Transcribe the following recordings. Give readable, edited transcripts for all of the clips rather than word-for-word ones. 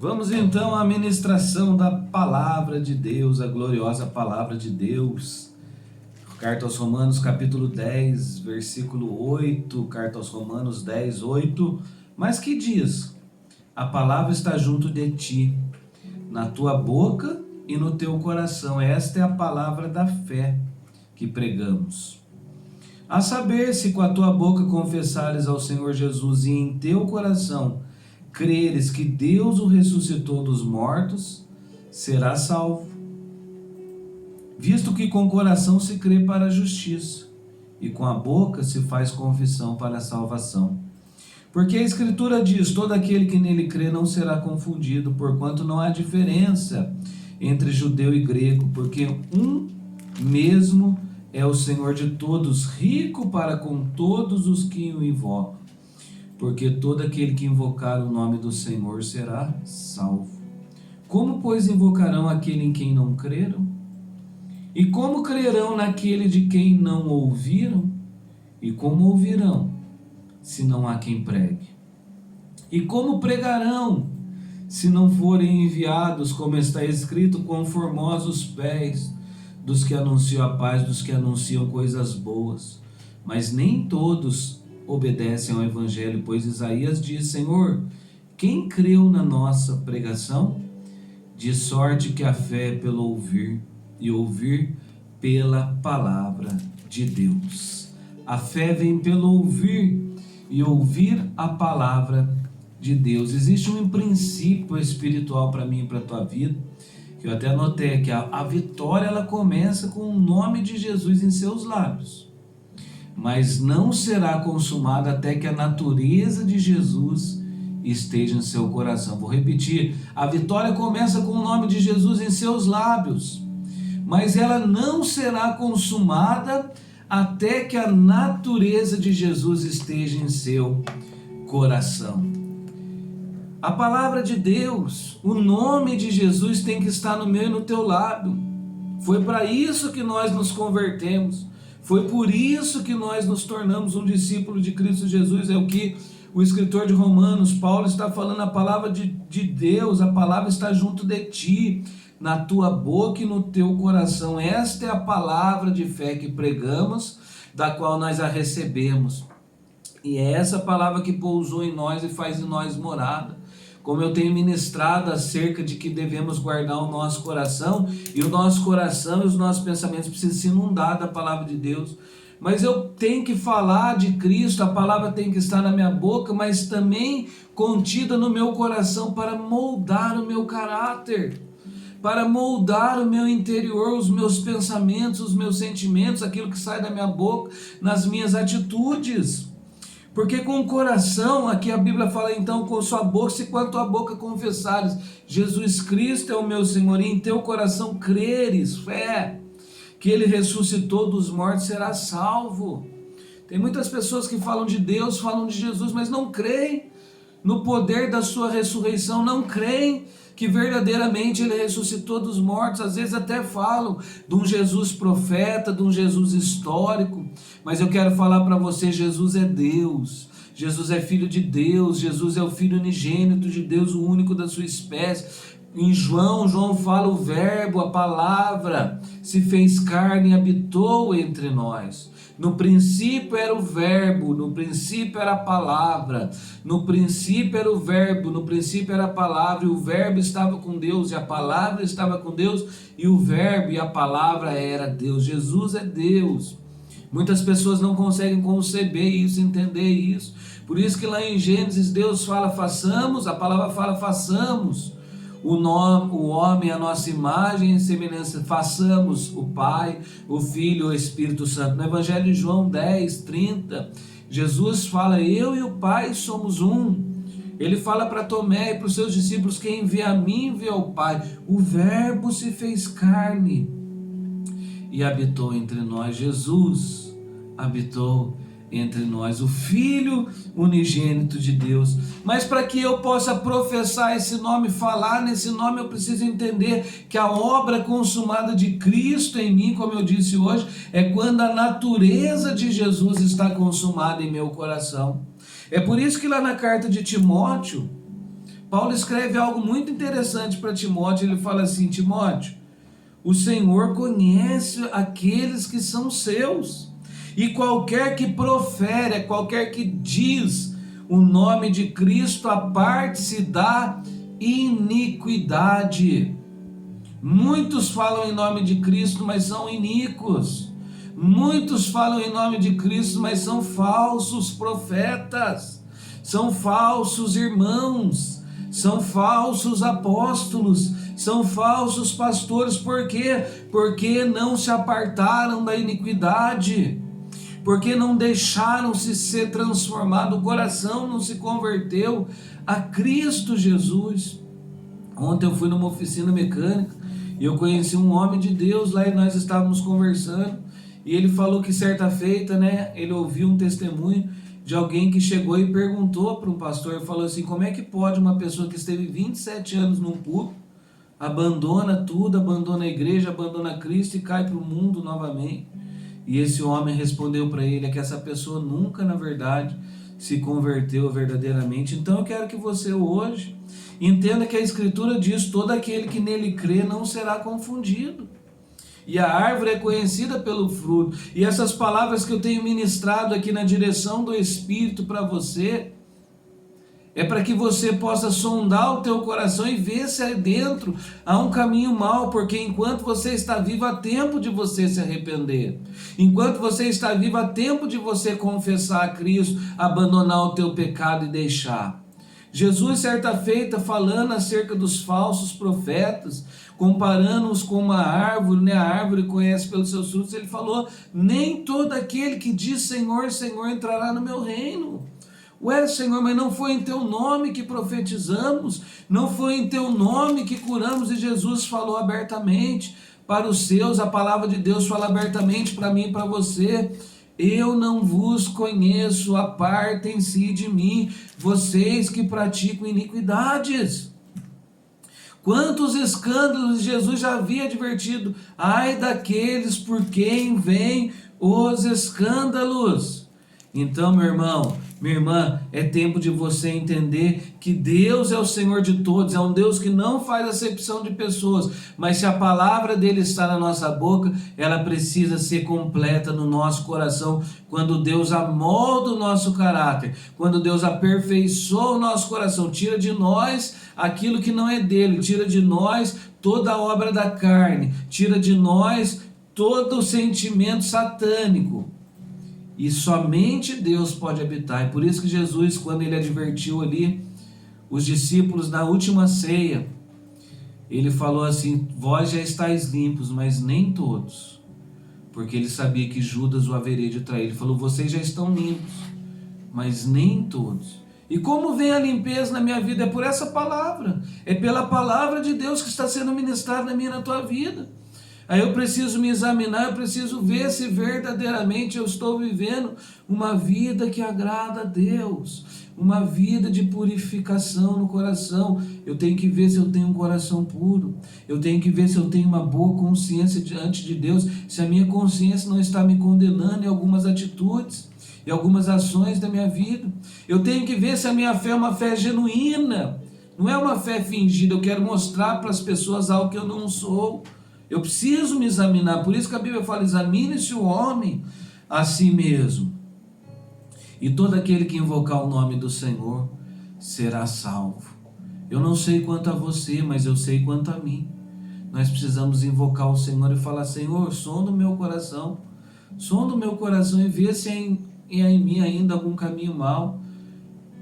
Vamos então à ministração da palavra de Deus, a gloriosa palavra de Deus. Carta aos Romanos, capítulo 10, versículo 8, carta aos Romanos 10, 8. Mas que diz? A palavra está junto de ti, na tua boca e no teu coração. Esta é a palavra da fé que pregamos. A saber, se com a tua boca confessares ao Senhor Jesus e em teu coração creres que Deus o ressuscitou dos mortos, serás salvo. Visto que com o coração se crê para a justiça, e com a boca se faz confissão para a salvação. Porque a Escritura diz, todo aquele que nele crê não será confundido, porquanto não há diferença entre judeu e grego, porque um mesmo é o Senhor de todos, rico para com todos os que o invocam. Porque todo aquele que invocar o nome do Senhor será salvo. Como, pois, invocarão aquele em quem não creram? E como crerão naquele de quem não ouviram? E como ouvirão, se não há quem pregue? E como pregarão, se não forem enviados, como está escrito, quão formosos os pés dos que anunciam a paz, dos que anunciam coisas boas. Mas nem todos obedecem ao Evangelho, pois Isaías diz, Senhor, quem creu na nossa pregação? De sorte que a fé é pelo ouvir, e ouvir pela palavra de Deus. A fé vem pelo ouvir, e ouvir a palavra de Deus. Existe um princípio espiritual para mim e para a tua vida, que eu até anotei, que a vitória ela começa com o nome de Jesus em seus lábios, mas não será consumada até que a natureza de Jesus esteja em seu coração. Vou repetir, a vitória começa com o nome de Jesus em seus lábios, mas ela não será consumada até que a natureza de Jesus esteja em seu coração. A palavra de Deus, o nome de Jesus tem que estar no meu e no teu lábio. Foi para isso que nós nos convertemos. Foi por isso que nós nos tornamos um discípulo de Cristo Jesus. É o que o escritor de Romanos, Paulo, está falando. A palavra de Deus, a palavra está junto de ti, na tua boca e no teu coração. Esta é a palavra de fé que pregamos, da qual nós a recebemos. E é essa palavra que pousou em nós e faz em nós morada. Como eu tenho ministrado acerca de que devemos guardar o nosso coração, e o nosso coração e os nossos pensamentos precisam se inundar da palavra de Deus. Mas eu tenho que falar de Cristo, a palavra tem que estar na minha boca, mas também contida no meu coração para moldar o meu caráter, para moldar o meu interior, os meus pensamentos, os meus sentimentos, aquilo que sai da minha boca, nas minhas atitudes. Porque com o coração, aqui a Bíblia fala então, com sua boca, se com a tua boca confessares, Jesus Cristo é o meu Senhor, e em teu coração creres, fé, que Ele ressuscitou dos mortos, será salvo. Tem muitas pessoas que falam de Deus, falam de Jesus, mas não creem no poder da sua ressurreição, não creem que verdadeiramente Ele ressuscitou dos mortos. Às vezes até falam de um Jesus profeta, de um Jesus histórico, mas eu quero falar para você, Jesus é Deus, Jesus é Filho de Deus, Jesus é o Filho unigênito de Deus, o único da sua espécie. Em João fala o verbo, a palavra, se fez carne e habitou entre nós. No princípio era o verbo, no princípio era a palavra, no princípio era o verbo, no princípio era a palavra, e o verbo estava com Deus, e a palavra estava com Deus, e o verbo e a palavra era Deus. Jesus é Deus. Muitas pessoas não conseguem conceber isso, entender isso. Por isso que lá em Gênesis Deus fala façamos, a palavra fala façamos o homem, a nossa imagem e semelhança, façamos o Pai, o Filho, o Espírito Santo. No Evangelho de João 10, 30, Jesus fala, eu e o Pai somos um. Ele fala para Tomé e para os seus discípulos, quem envia a mim, envia ao Pai. O verbo se fez carne e habitou entre nós. Jesus habitou entre nós, o Filho unigênito de Deus. Mas para que eu possa professar esse nome, falar nesse nome, eu preciso entender que a obra consumada de Cristo em mim, como eu disse hoje, é quando a natureza de Jesus está consumada em meu coração. É por isso que lá na carta de Timóteo, Paulo escreve algo muito interessante para Timóteo. Ele fala assim: Timóteo, o Senhor conhece aqueles que são seus, e qualquer que profere, qualquer que diz o nome de Cristo, aparte-se da iniquidade. Muitos falam em nome de Cristo, mas são iníquos. Muitos falam em nome de Cristo, mas são falsos profetas, são falsos irmãos, são falsos apóstolos, são falsos pastores. Por quê? Porque não se apartaram da iniquidade, porque não deixaram-se ser transformado, o coração não se converteu a Cristo Jesus. Ontem eu fui numa oficina mecânica e eu conheci um homem de Deus lá, e nós estávamos conversando, e ele falou que certa feita, ele ouviu um testemunho de alguém que chegou e perguntou para um pastor, falou assim: como é que pode uma pessoa que esteve 27 anos num púlpito, abandona tudo, abandona a igreja, abandona Cristo e cai para o mundo novamente? E esse homem respondeu para ele: é que essa pessoa nunca, na verdade, se converteu verdadeiramente. Então eu quero que você hoje entenda que a Escritura diz: todo aquele que nele crê não será confundido. E a árvore é conhecida pelo fruto. E essas palavras que eu tenho ministrado aqui na direção do Espírito para você, é para que você possa sondar o teu coração e ver se aí dentro há um caminho mau, porque enquanto você está vivo, há tempo de você se arrepender. Enquanto você está vivo, há tempo de você confessar a Cristo, abandonar o teu pecado e deixar. Jesus, certa feita, falando acerca dos falsos profetas, comparando-os com uma árvore, a árvore conhece pelos seus frutos, ele falou: nem todo aquele que diz Senhor, Senhor entrará no meu reino. Ué, Senhor, mas não foi em teu nome que profetizamos, não foi em teu nome que curamos? E Jesus falou abertamente para os seus, a palavra de Deus fala abertamente para mim e para você: eu não vos conheço, apartem-se de mim, vocês que praticam iniquidades. Quantos escândalos Jesus já havia advertido: ai daqueles por quem vêm os escândalos. Então, meu irmão, minha irmã, é tempo de você entender que Deus é o Senhor de todos, é um Deus que não faz acepção de pessoas, mas se a palavra dele está na nossa boca, ela precisa ser completa no nosso coração. Quando Deus amolda o nosso caráter, quando Deus aperfeiçoa o nosso coração, tira de nós aquilo que não é dele, tira de nós toda a obra da carne, tira de nós todo o sentimento satânico. E somente Deus pode habitar. E por isso que Jesus, quando ele advertiu ali os discípulos na última ceia, ele falou assim: vós já estáis limpos, mas nem todos. Porque ele sabia que Judas o haveria de trair. Ele falou: vocês já estão limpos, mas nem todos. E como vem a limpeza na minha vida? É por essa palavra. É pela palavra de Deus que está sendo ministrada na minha e na tua vida. Aí eu preciso me examinar, eu preciso ver se verdadeiramente eu estou vivendo uma vida que agrada a Deus, uma vida de purificação no coração. Eu tenho que ver se eu tenho um coração puro, eu tenho que ver se eu tenho uma boa consciência diante de Deus, se a minha consciência não está me condenando em algumas atitudes e algumas ações da minha vida. Eu tenho que ver se a minha fé é uma fé genuína, não é uma fé fingida. Eu quero mostrar para as pessoas algo que eu não sou. Eu preciso me examinar. Por isso que a Bíblia fala: examine-se o homem a si mesmo, e todo aquele que invocar o nome do Senhor será salvo. Eu não sei quanto a você, mas eu sei quanto a mim. Nós precisamos invocar o Senhor e falar: Senhor, sonda o meu coração, e vê se há em mim ainda algum caminho mau.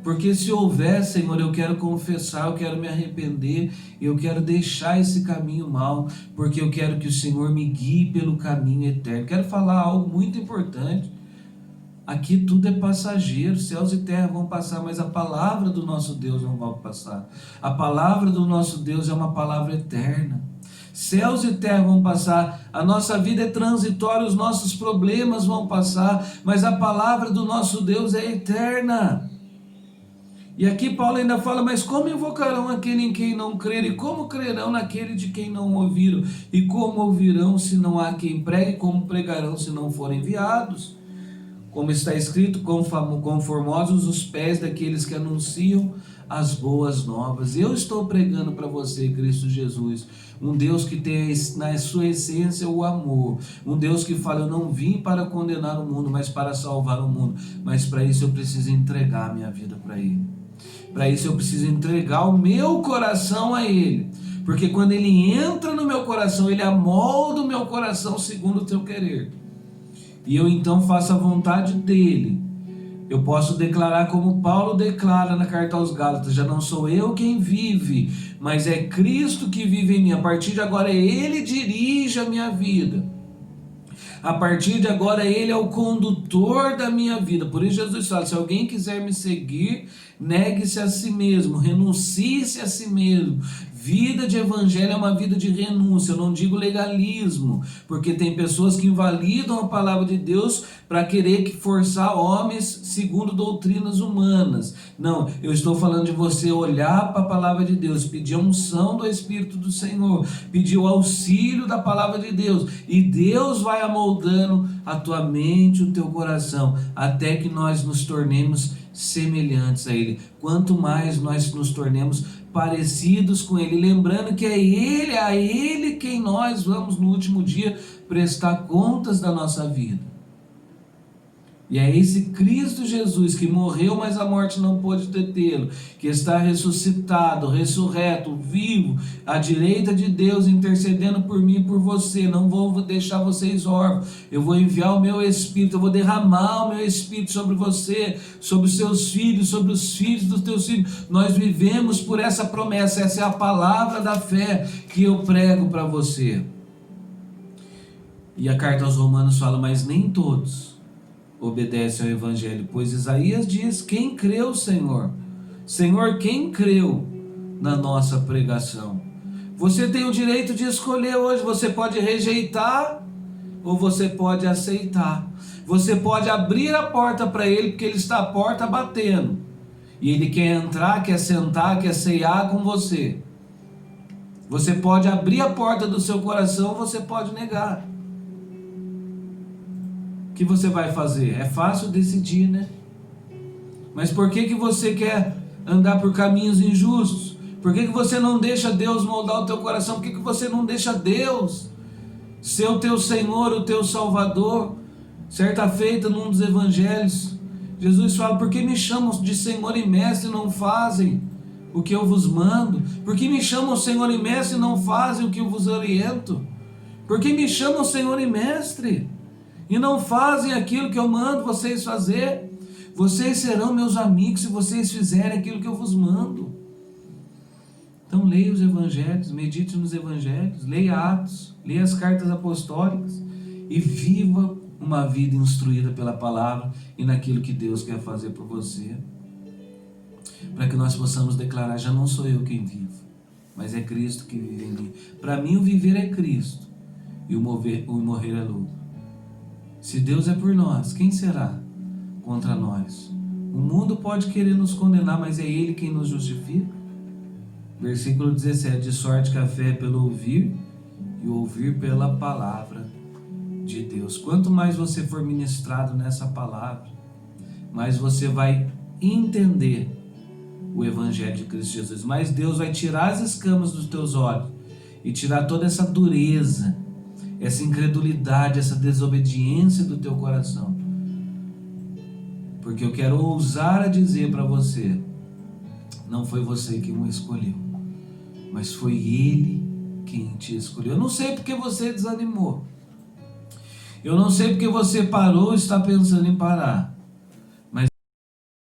Porque se houver, Senhor, eu quero confessar, eu quero me arrepender, eu quero deixar esse caminho mau, porque eu quero que o Senhor me guie pelo caminho eterno. Quero falar algo muito importante. Aqui tudo é passageiro, céus e terra vão passar, mas a palavra do nosso Deus não vai passar. A palavra do nosso Deus é uma palavra eterna. Céus e terra vão passar, a nossa vida é transitória, os nossos problemas vão passar, mas a palavra do nosso Deus é eterna. E aqui Paulo ainda fala: mas como invocarão aquele em quem não creram? E como crerão naquele de quem não ouviram? E como ouvirão se não há quem pregue? Como pregarão se não forem enviados? Como está escrito: quão formosos os pés daqueles que anunciam as boas novas. Eu estou pregando para você, Cristo Jesus, um Deus que tem na sua essência o amor, um Deus que fala: eu não vim para condenar o mundo, mas para salvar o mundo. Mas para isso eu preciso entregar a minha vida para Ele. Para isso eu preciso entregar o meu coração a Ele, porque quando Ele entra no meu coração, Ele amolda o meu coração segundo o teu querer, e eu então faço a vontade dEle. Eu posso declarar como Paulo declara na carta aos Gálatas: já não sou eu quem vive, mas é Cristo que vive em mim. A partir de agora Ele dirige a minha vida. A partir de agora Ele é o condutor da minha vida. Por isso Jesus fala: se alguém quiser me seguir, negue-se a si mesmo, renuncie-se a si mesmo. Vida de evangelho é uma vida de renúncia. Eu não digo legalismo, porque tem pessoas que invalidam a palavra de Deus para querer forçar homens segundo doutrinas humanas. Não, eu estou falando de você olhar para a palavra de Deus, pedir a unção do Espírito do Senhor, pedir o auxílio da palavra de Deus, e Deus vai amoldando a tua mente, o teu coração, até que nós nos tornemos semelhantes a Ele. Quanto mais nós nos tornemos parecidos com Ele, lembrando que é a Ele quem nós vamos no último dia prestar contas da nossa vida. E é esse Cristo Jesus que morreu, mas a morte não pôde detê-lo, que está ressuscitado, ressurreto, vivo, à direita de Deus, intercedendo por mim e por você. Não vou deixar vocês órfãos. Eu vou enviar o meu Espírito, eu vou derramar o meu Espírito sobre você, sobre os seus filhos, sobre os filhos dos teus filhos. Nós vivemos por essa promessa. Essa é a palavra da fé que eu prego para você. E a carta aos Romanos fala: mas nem todos obedece ao Evangelho, pois Isaías diz: quem creu, Senhor? Senhor, quem creu na nossa pregação? Você tem o direito de escolher hoje. Você pode rejeitar ou você pode aceitar. Você pode abrir a porta para Ele, porque Ele está à porta batendo, e Ele quer entrar, quer sentar, quer ceiar com você. Você pode abrir a porta do seu coração, você pode negar. O que você vai fazer? É fácil decidir, né? Mas por que você quer andar por caminhos injustos? Por que você não deixa Deus moldar o teu coração? Por que você não deixa Deus ser o teu Senhor, o teu Salvador? Certa feita, num dos evangelhos, Jesus fala: por que me chamam de Senhor e Mestre e não fazem o que eu vos mando? Por que me chamam Senhor e Mestre e não fazem o que eu vos oriento? Por que me chamam Senhor e Mestre e não fazem aquilo que eu mando vocês fazer? Vocês serão meus amigos se vocês fizerem aquilo que eu vos mando. Então leia os evangelhos, medite nos evangelhos, leia Atos, leia as cartas apostólicas e viva uma vida instruída pela palavra e naquilo que Deus quer fazer por você, para que nós possamos declarar: já não sou eu quem vivo, mas é Cristo que vive em mim. Para mim o viver é Cristo e o morrer é lucro. Se Deus é por nós, quem será contra nós? O mundo pode querer nos condenar, mas é Ele quem nos justifica. Versículo 17: de sorte que a fé é pelo ouvir, e o ouvir pela palavra de Deus. Quanto mais você for ministrado nessa palavra, mais você vai entender o Evangelho de Cristo Jesus. Mais Deus vai tirar as escamas dos teus olhos e tirar toda essa dureza, essa incredulidade, essa desobediência do teu coração. Porque eu quero ousar a dizer para você: não foi você quem o escolheu, mas foi Ele quem te escolheu. Eu não sei porque você desanimou. Eu não sei porque você parou e está pensando em parar.